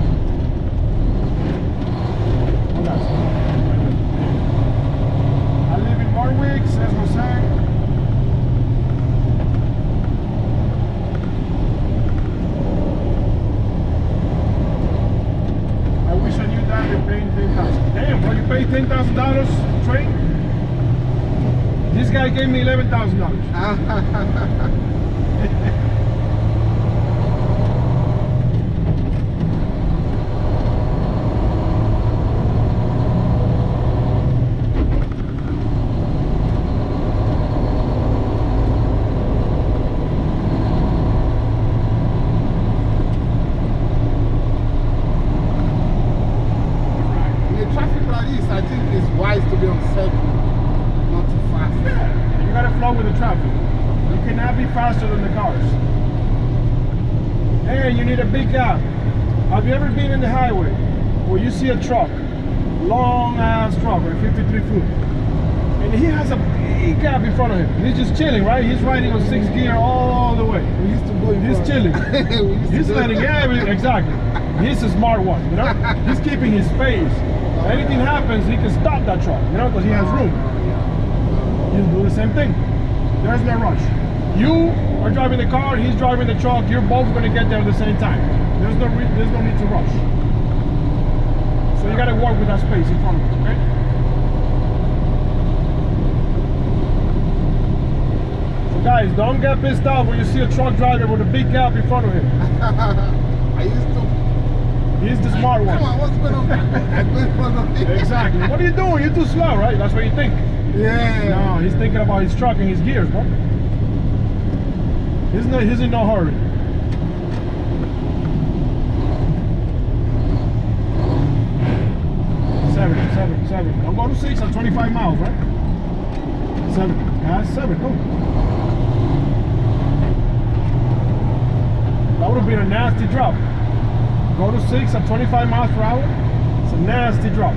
Hold on. I live in Warwick, San Jose. I wish I knew that you're paying $10,000. Damn, well, you pay $10,000 train? This guy gave me $11,000. With the traffic, you cannot be faster than the cars, and you need a big gap. Have you ever been in the highway where you see a truck, long ass truck, like 53 foot, and he has a big gap in front of him? He's just chilling, right? He's riding on 6 gear all the way. We used to go. He's chilling. He's letting everything. Exactly. He's a smart one, you know. He's keeping his space. Anything happens, he can stop that truck, you know, because he has room. You do the same thing. There's no rush. You are driving the car, he's driving the truck. You're both going to get there at the same time. There's no need to rush. So you got to work with that space in front of you, okay? So guys, don't get pissed off when you see a truck driver with a big gap in front of him. I used to. He's the smart one. Come on, what's going on? Exactly. What are you doing? You're too slow, right? That's what you think. Yeah. No, he's thinking about his truck and his gears, bro. He's in no hurry. Seven. I'm going to 6 at 25 miles, right? 7. That's 7. Go. That would have been a nasty drop. Go to 6 at 25 miles per hour. It's a nasty drop.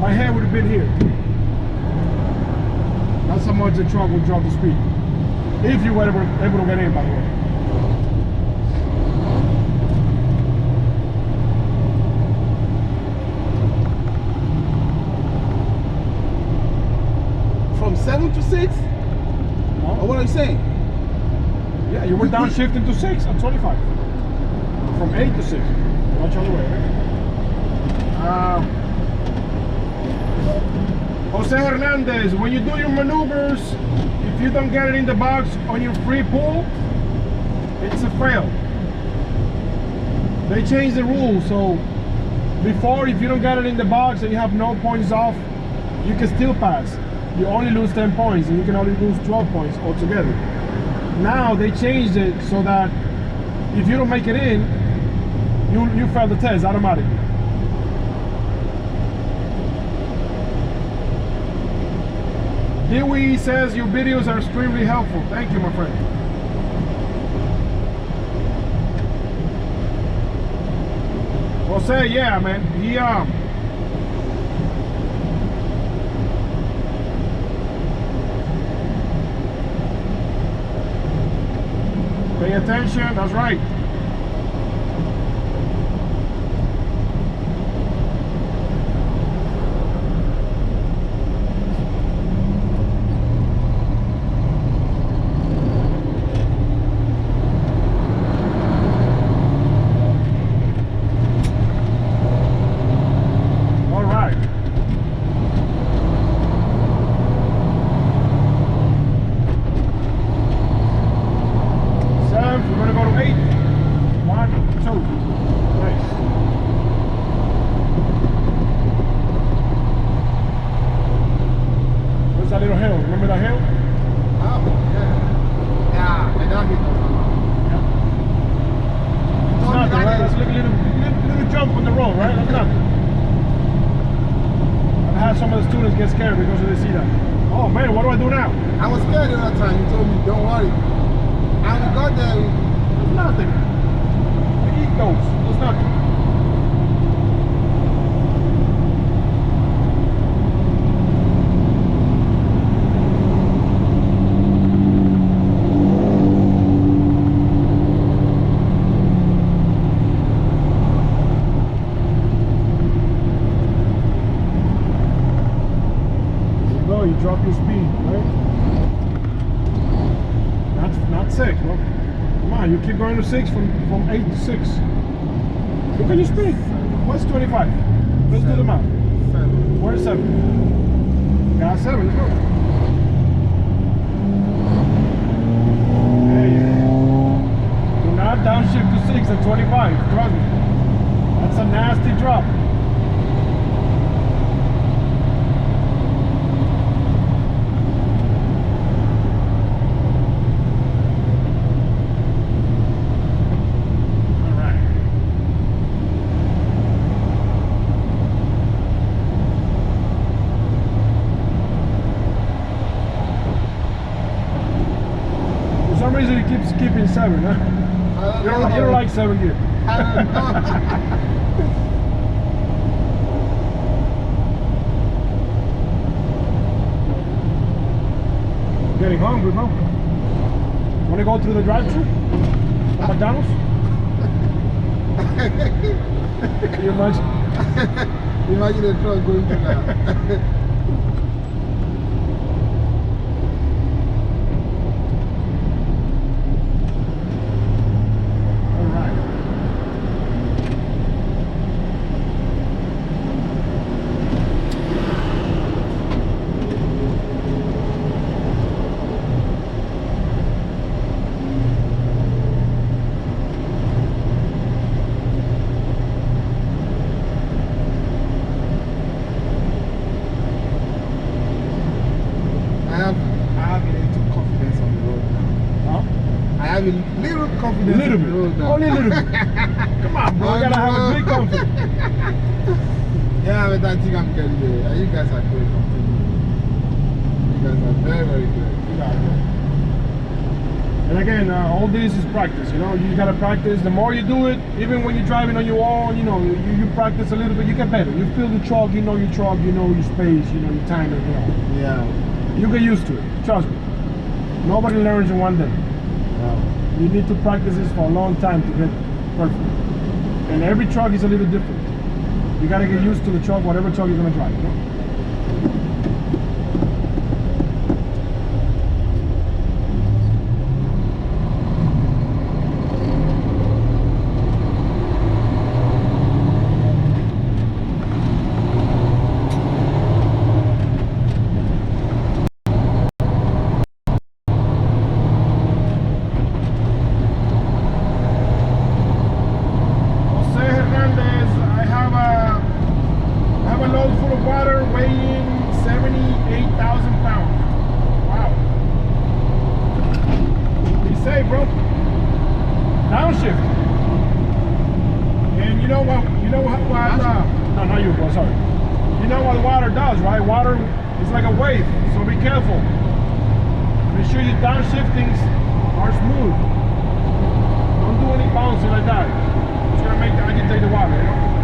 My head would have been here. That's how much the truck would drop the speed. If you were able to get in, by the way. From 7 to 6? Or what are you saying? Yeah, you were downshifting to 6 at 25. From 8 to 6. Watch on the way, right? Jose Hernandez, when you do your maneuvers, if you don't get it in the box on your free pull, it's a fail. They changed the rules, so before, if you don't get it in the box and you have no points off, you can still pass. You only lose 10 points and you can only lose 12 points altogether. Now they changed it so that if you don't make it in, you fail the test automatically. Dewey says your videos are extremely helpful. Thank you, my friend. Jose, yeah, man. He pay attention, that's right. Get scared because they see that. Oh man, what do I do now? I was scared the other time. You told me, don't worry. And we got there. There's nothing. I eat those. There's nothing. You drop your speed, right? Not 6, bro. Come on, you keep going to 6 from 8 to 6. Look at your speed. What's 25? Let's do the math. 7. Where's 7? Got 7, let's go. Hey, do not downshift to 6 at 25, trust me. That's a nasty drop. Reason he keeps skipping 7, huh? You don't like 7 gear. I don't know. Getting hungry, huh? Want to go through the drive-thru? McDonald's? Can you imagine? Imagine the truck going to that. A little confidence. Little bit. Only a little bit. Come on, bro. I gotta have a big confidence. Yeah, but I think I'm getting there. You guys are great. You guys are very, very good. You got it. And again, all this is practice. You know, you gotta practice. The more you do it, even when you're driving on your own, you know, you practice a little bit, you get better. You feel the truck, you know your space, you know your timing, you know. Yeah. You get used to it. Trust me. Nobody learns in one day. You need to practice this for a long time to get perfect. And every truck is a little different. You gotta get used to the truck, whatever truck you're gonna drive. You know? Yeah, sorry. You know what water does, right? Water is like a wave, so be careful. Make sure your downshiftings are smooth. Don't do any bouncing like that. It's gonna make agitate the water, you know?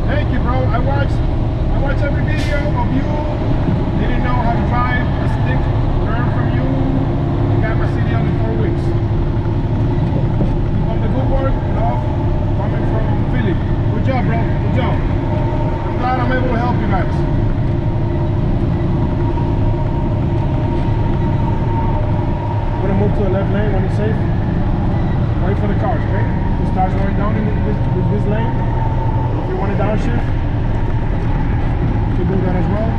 Thank you, bro. I watch every video of you. Didn't know how to drive a stick. Learn from you. I got my CDL in 4 weeks. Keep on the good work. Love coming from Philly. Good job, bro. Good job. I'm glad I'm able to help you guys. I'm gonna move to the left lane when it's safe. Wait for the cars, okay? It starts going down in this lane. If you want to downshift, you can do that as well.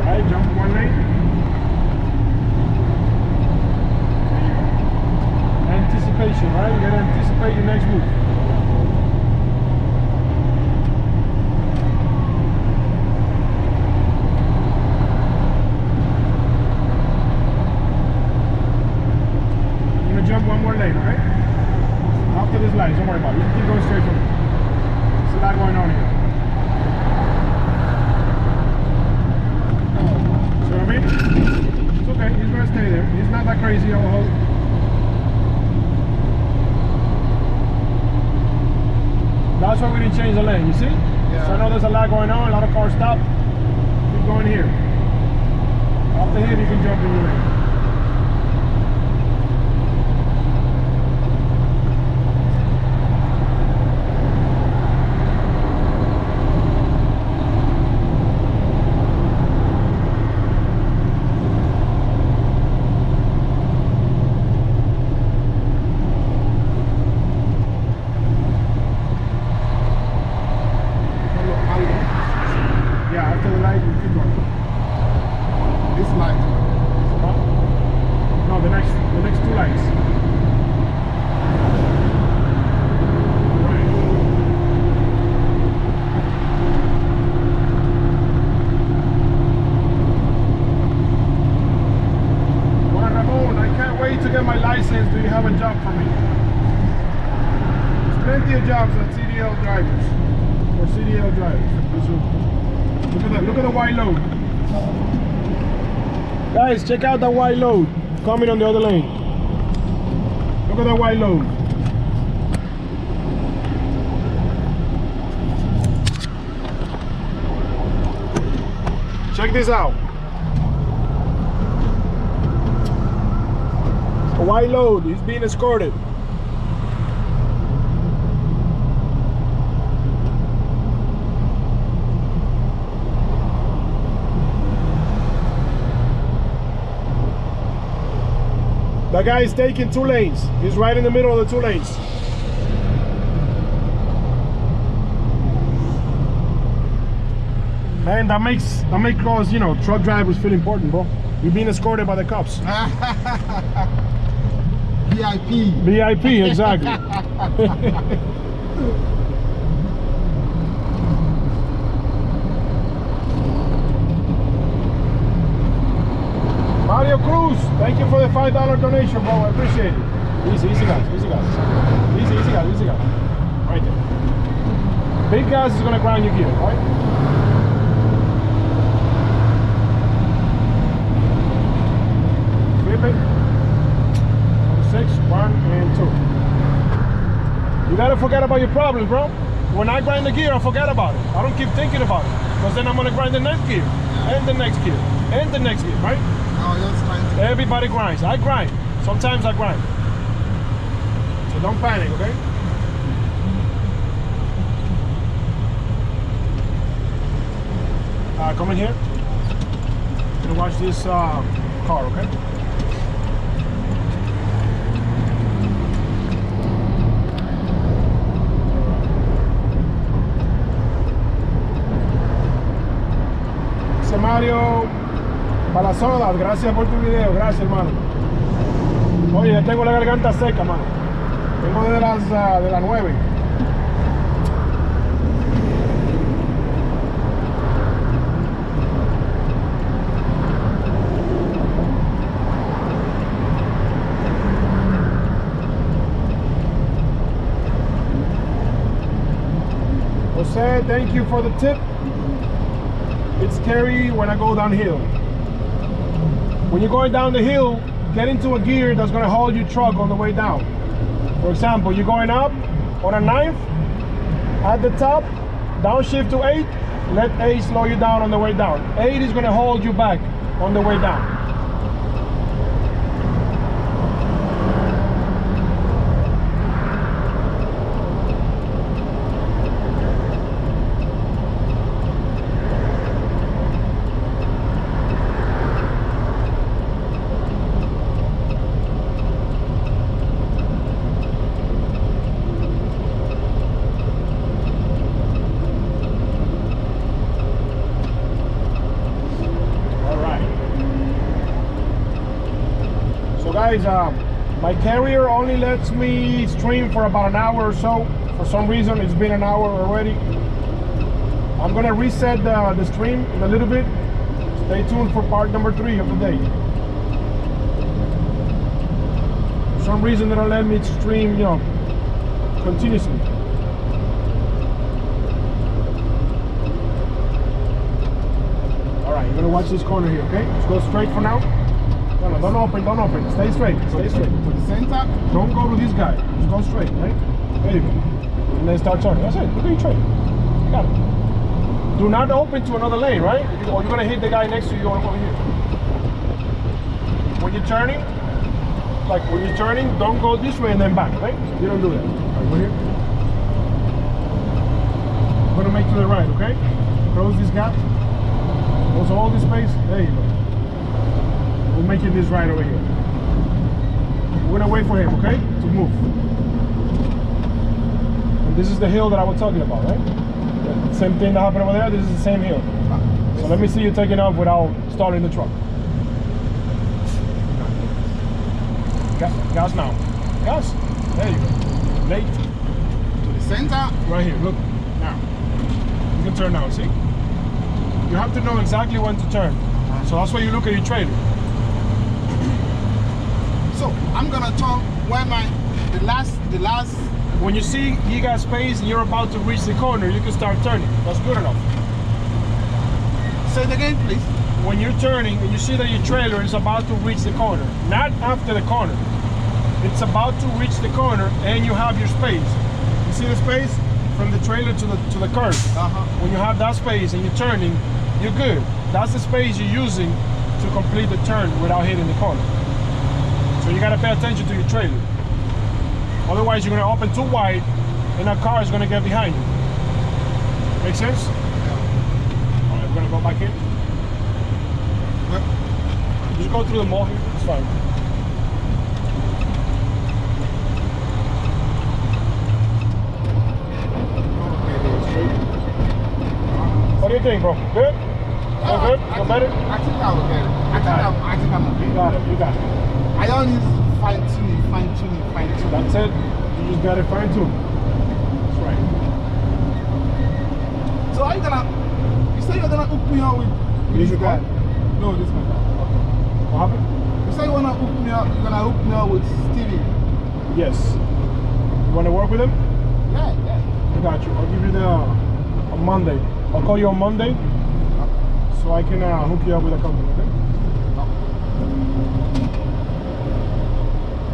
Alright, jump one lane. Anticipation, right? You gotta anticipate your next move. I'm gonna jump one more lane, alright? After this line, don't worry about it. You keep going straight from it. There's a lot going on here. See what I mean? It's okay, he's gonna stay there. He's not that crazy. That's why we didn't change the lane, you see? Yeah. So I know there's a lot going on, a lot of cars stop. Keep going here. After here, you can jump in your lane. Do you have a job for me? There's plenty of jobs at CDL drivers. For CDL drivers. Look at the white load. Guys, check out that white load coming on the other lane. Look at that white load. Check this out. A white load is being escorted. That guy is taking 2 lanes. He's right in the middle of the 2 lanes. Man, that makes us, you know, truck drivers feel important, bro. You're being escorted by the cops. VIP. VIP, exactly. Mario Cruz, thank you for the $5 donation, bro. I appreciate it. Easy, easy guys, easy guys. Easy, easy guys, easy guys. Right there. Big gas is gonna grind your gear, right? Flip it. 6, 1, and 2. You gotta forget about your problems, bro. When I grind the gear, I forget about it. I don't keep thinking about it. Because then I'm gonna grind the next gear, and the next gear, and the next gear, right? Everybody grinds. I grind. Sometimes I grind. So don't panic, okay? Come in here. I'm gonna watch this car, okay? Mario Palazodas, gracias por tu video, gracias hermano. Oye, ya tengo la garganta seca, mano. Tengo de las 9. thank you for the tip. It's scary when I go downhill. When you're going down the hill, get into a gear that's gonna hold your truck on the way down. For example, you're going up on a 9th, at the top, downshift to 8, let 8 slow you down on the way down. 8 is gonna hold you back on the way down. Guys, my carrier only lets me stream for about an hour or so. For some reason, it's been an hour already. I'm gonna reset the stream in a little bit. Stay tuned for part number 3 of the day. For some reason, they don't let me stream, you know, continuously. All right, you're gonna watch this corner here, okay? Let's go straight for now. No, don't open. Stay straight, stay straight. To the center? Don't go to this guy. Just go straight, right? There you go. And then start turning. That's it. Look at your train. You got it. Do not open to another lane, right? Or you're gonna hit the guy next to you over here. When you're turning, don't go this way and then back, right? You don't do that. All right, go here. I'm gonna make to the right, okay? Close this gap. Close all this space. There you go. We're making this right over here. We're gonna wait for him, okay? To move. And this is the hill that I was talking about, right? The same thing that happened over there, this is the same hill. So let me see you taking off without starting the truck. Gas now. Gas. There you go. Late. To the center? Right here, look. Now. You can turn now, see? You have to know exactly when to turn. So that's why you look at your trailer. So I'm gonna turn when the last. When you see you got space and you're about to reach the corner, you can start turning. That's good enough. Say it again, please. When you're turning and you see that your trailer is about to reach the corner, not after the corner. It's about to reach the corner and you have your space. You see the space from the trailer to the curb. When you have that space and you're turning, you're good. That's the space you're using to complete the turn without hitting the corner. So you gotta pay attention to your trailer. Otherwise, you're gonna open too wide and a car is gonna get behind you. Make sense? Yeah. All right, we're gonna go back in. Yeah. Just go through the mall here, it's fine. What do you think, bro? Good? All good? Feel better? I think I will get it. I think I'm okay. You got it. I don't need fine-tuning. That's it. You just got it fine-tuned. That's right. So are you gonna, you say you're gonna hook me up with This this guy? one? No, this one. Okay. What happened? You say you're gonna hook me up with Stevie? Yes. You want to work with him? Yeah. I got you. I'll give you the on Monday. I'll call you on Monday so I can hook you up with a company, okay?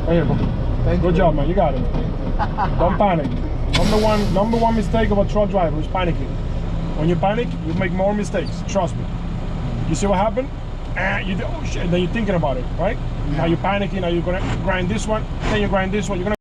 Right here, bro. Thank Good you. job, man. You got it. Don't panic. Number one mistake of a truck driver is panicking. When you panic, you make more mistakes. Trust me. You see what happened? You do, oh shit. Then you're thinking about it, right? Yeah. Now you're panicking. Now you're gonna grind this one. Then you grind this one. You're gonna